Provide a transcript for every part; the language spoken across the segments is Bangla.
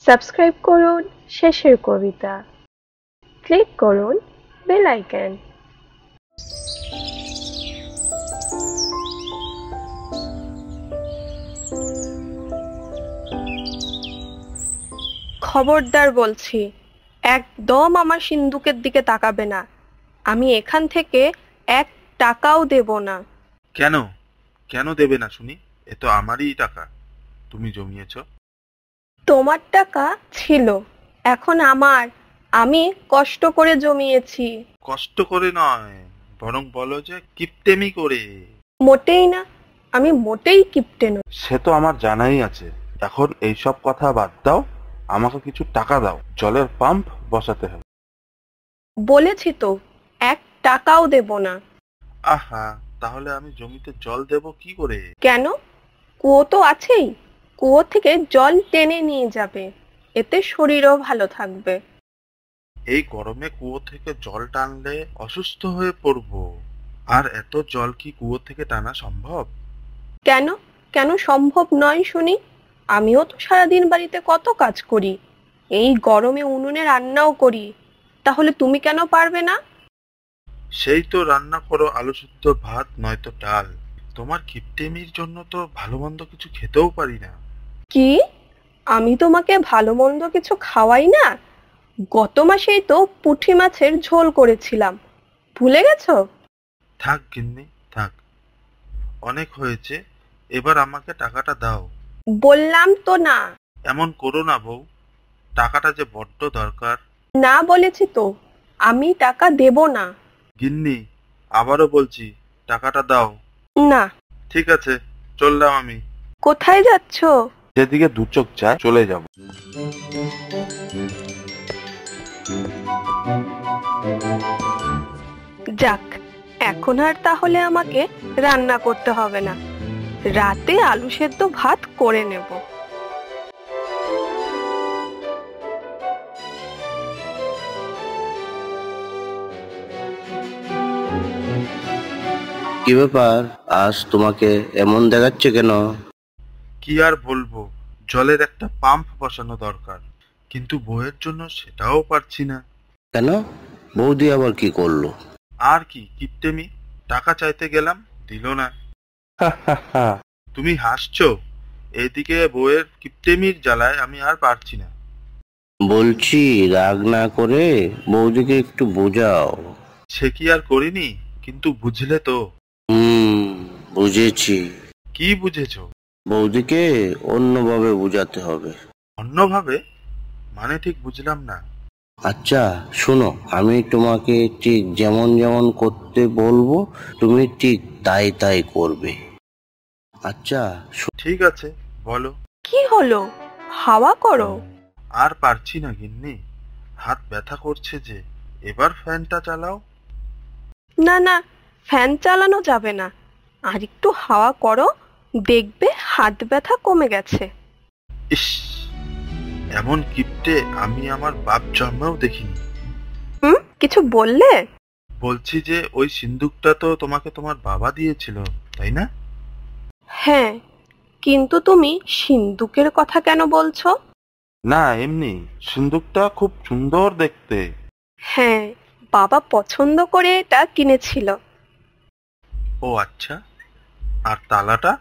সাবস্ক্রাইব করুন শেষের কবিতা, ক্লিক করুন বেল আইকন। খবরদার বলছি, একদম আমার সিন্দুকের দিকে তাকাবে না। আমি এখান থেকে 1 টাকাও দেব না। কেন কেন দেবে না শুনি? এ তো আমারই টাকা, তুমি জমিয়েছ। তোমার টাকা ছিল, এখন আমার। আমি কষ্ট করে জমিয়েছি। কষ্ট করে নয়, বরং বলো যে কিপটেমি করে। মোটেই না, আমি মোটেই কিপটে নই। সে তো আমার জানাই আছে। এখন এইসব কথা বাদ দাও, আমাকে কিছু টাকা দাও, জলের পাম্প বসাতে হবে। বলেছি তো 1 টাকাও দেব না। আহা, তাহলে আমি জমিতে জল দেব কি করে? কেন? কুয়ো তো আছেই, কুয়ো থেকে জল টেনে নিয়ে যাবে, এতে শরীরও ভালো থাকবে। এই গরমে কুয়ো থেকে জল টানলে অসুস্থ হয়ে পড়বো। আর এত জল কি কুয়ো থেকে টানা সম্ভব? কেন কেন সম্ভব নয় শুনি? আমিও তো সারাদিন বাড়িতে কত কাজ করি, এই গরমে উনুনে রান্নাও করি, তাহলে তুমি কেন পারবে না? সেই তো রান্না করো আলু সিদ্ধ ভাত নয়তো ডাল। তোমার কিপটেমির জন্য তো ভালো মন্দ কিছু খেতেও পারি না। কি? আমি তোমাকে ভালো মন্দ কিছু খাওয়াই না? গত মাসেই তো পুঁটি মাছের ঝোল করেছিলাম, ভুলে গেছো? থাক গিন্নি থাক, অনেক হয়েছে। এবার আমাকে টাকাটা দাও। বললাম তো না। এমন করো না বউ, টাকাটা যে বড্ড দরকার। না বলেছি তো, আমি টাকা দেব না। গিন্নি, আবারও বলছি, টাকাটা দাও। না। ঠিক আছে, চললাম আমি। কোথায় যাচ্ছো? যেদিকে দু চোখ যায় চলে যাব। যাক, এখন আর তাহলে আমাকে রান্না করতে হবে না, রাতে আলু সেদ্ধ ভাত করে নেব। কি ব্যাপার, আজ তোমাকে এমন দেখাচ্ছে কেন? কি আর বলবো, জলের একটা পাম্প বসানো দরকার, কিন্তু বউয়ের জন্য সেটাও পারছি না। কেন, বৌদি আবার কি করলো? আর কি কিপটেমি, টাকা চাইতে গেলাম, দিল না। তুমি হাসছো, এদিকে বউয়ের কিপটেমির জ্বালায় আমি আর পারছি না। বলছি রাগ না করে বৌদিকে একটু বোঝাও। সে কি আর করিনি, কিন্তু বুঝলে তো। বুঝেছি। কি বুঝেছো? বৌদিকে অন্যভাবে বোঝাতে হবে। অন্যভাবে মানে ঠিক বুঝলাম না। আচ্ছা শোনো, আমি তোমাকে ঠিক যেমন যেমন করতে বলবো তুমি ঠিক তাই তাই করবে। আচ্ছা ঠিক আছে, বলো। কি হলো? হাওয়া করো। আর পারছি না গিন্নি, হাত ব্যথা করছে যে। এবার ফ্যানটা চালাও। না না, ফ্যান চালানো যাবে না, আর একটু হাওয়া করো, দেখবে হাত ব্যথা কমে গেছে। ইস, এমন কিপটে আমি আমার বাপ জন্মেও দেখিনি। কিছু বললে? বলছি যে ওই সিন্দুকটা তো তোমাকে তোমার বাবা দিয়েছিল, তাই না? হ্যাঁ, কিন্তু তুমি সিন্দুকের কথা কেন বলছো? না এমনি, সিন্দুকটা খুব সুন্দর দেখতে। হ্যাঁ, বাবা পছন্দ করে এটা কিনেছিল। ও আচ্ছা, আর তালাটা,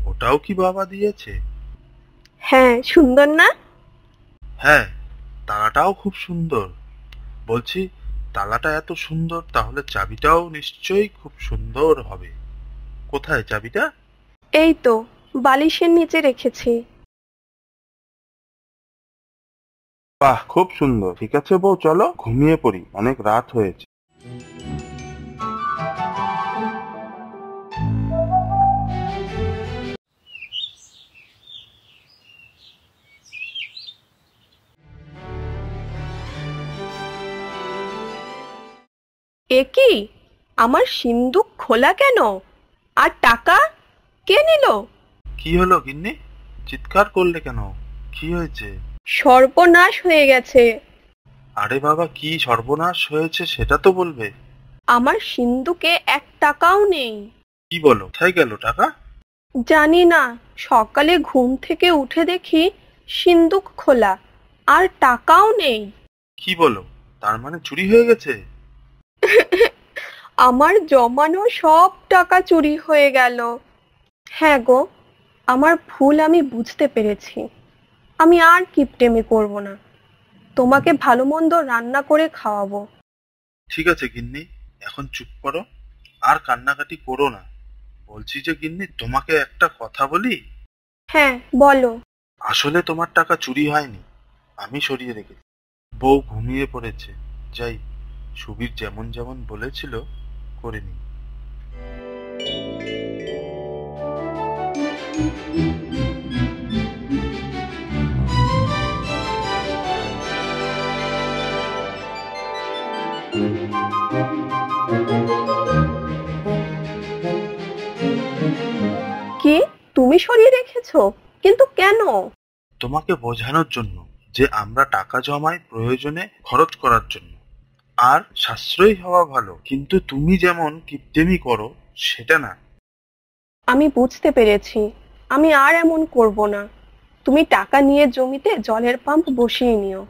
ওটাও কি বাবা দিয়েছে? হ্যাঁ, সুন্দর না? হ্যাঁ, তালাটাও খুব সুন্দর। বলছি, তালাটা এত সুন্দর, তাহলে চাবিটাও নিশ্চয়ই খুব সুন্দর হবে। কোথায় চাবিটা? এই তো, বালিশের নিচে রেখেছি। বাহ, খুব সুন্দর। ঠিক আছে বউ, চলো ঘুমিয়ে পড়ি, অনেক রাত হয়েছে। এ কি, আমার সিন্দুক খোলা কেন? আর টাকা কে নিল? কি হলো গিন্নি, চিৎকার করলে কেন? কি হয়েছে? সর্বনাশ হয়ে গেছে। আরে বাবা, কি সর্বনাশ হয়েছে সেটা তো বলবে। আমার সিন্দুকে 1 টাকাও নেই। কি বলো, কোথায় গেল টাকা? জানি না, সকালে ঘুম থেকে উঠে দেখি সিন্দুক খোলা, আর টাকাও নেই। কি বলো, তার মানে চুরি হয়ে গেছে? আমার জমানো সব টাকা চুরি হয়ে গেল। হ্যাঁ গো, আমার ভুল আমি বুঝতে পেরেছি। আমি আর কিপটেমি করব না। তোমাকে ভালো মন্দ রান্না করে খাওয়াবো। ঠিক আছে গিন্নি, এখন চুপ করো, আর কান্নাকাটি করো না। বলছি যে গিন্নি, তোমাকে একটা কথা বলি। হ্যাঁ বলো। আসলে তোমার টাকা চুরি হয়নি, আমি সরিয়ে রেখেছি। বউ ঘুমিয়ে পড়েছে, যাই, সুবীর যেমন যেমন বলেছিল করে নি। কি, তুমি সরিয়ে রেখেছো? কিন্তু কেন? তোমাকে বোঝানোর জন্য যে আমরা টাকা জমাই প্রয়োজনে খরচ করার জন্য, আর সাশ্রয়ী হওয়া ভালো, কিন্তু তুমি যেমন কিপটেমি করো সেটা না। আমি বুঝতে পেরেছি। আমি আর এমন করব না। তুমি টাকা নিয়ে জমিতে জলের পাম্প বসিয়ে নিও।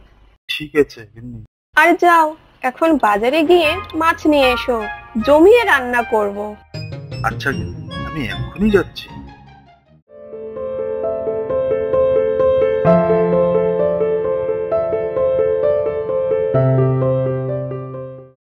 ঠিক আছে গিন্নি। আর যাও, এখন বাজারে গিয়ে মাছ নিয়ে এসো, জমিয়ে রান্না করব। আচ্ছা গিন্নি, আমি এক্ষুনি যাচ্ছি।